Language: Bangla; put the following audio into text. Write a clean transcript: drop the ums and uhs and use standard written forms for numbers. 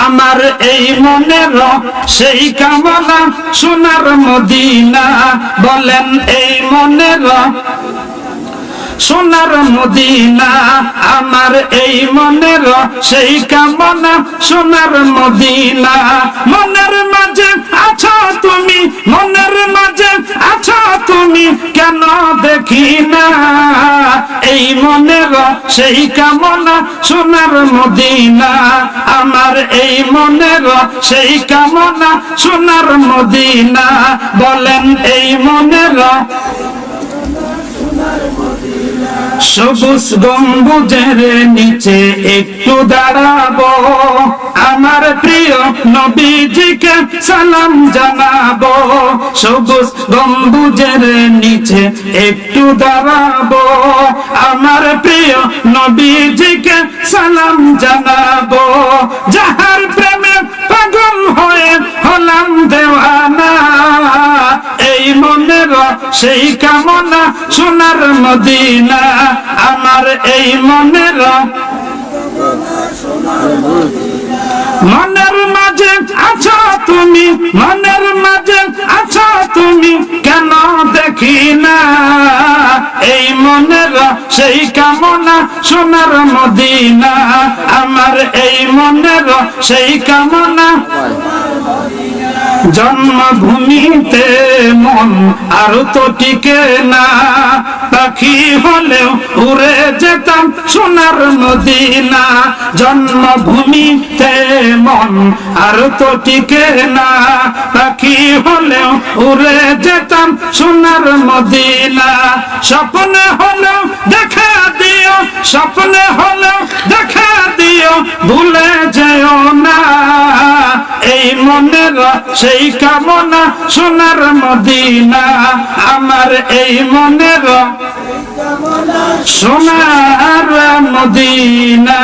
আমার এই মনের সেই কামনা সোনার মদিনা। বলেন এই মনের সোনার মদিনা, আমার এই মনের সেই কামনা সোনার মদিনা। মনের মাঝে আছো তুমি, মনের মাঝে আছো তুমি, কেন দেখি না এই মনের সেই কামনা সোনার মদিনা। আমার এই মনের সেই কামনা সোনার মদিনা। বলেন এই মনের সবুজ গম্বুজের নিচে একটু দাঁড়াবো, আমার প্রিয় নবীজিকে সালাম জানাবো। সবুজ গম্বুজের নিচে একটু দাঁড়াবো, আমার প্রিয় নবীজিকে সালাম জানাবো। যাহার প্রেমে পাগল হয়ে হলাম দেওয়ানা, এই মনের সেই কামনা সোনার মদিনা। আমার এই মনের মনের মাঝে আছো তুমি, মনের মাঝে আছো তুমি, কেন দেখি না এই মনের সেই কামনা সোনার মদিনা। আমার এই মনের সেই কামনা। জন্মভূমিতে মন আর তো টিকে না, পাখি হলেও উড়ে যেতাম সোনার মদিনা। জন্মভূমিতে মন আর তো টিকে না, পাখি হলেও উড়ে যেতাম সোনার মদিনা। স্বপ্নে হলেও দেখা দিও, স্বপ্নে হলেও দেখা দিও, ভুলে যেও না এই মনের সেই কামনা সোনার মদিনা। আমার এই মনের সোনার মদিনা।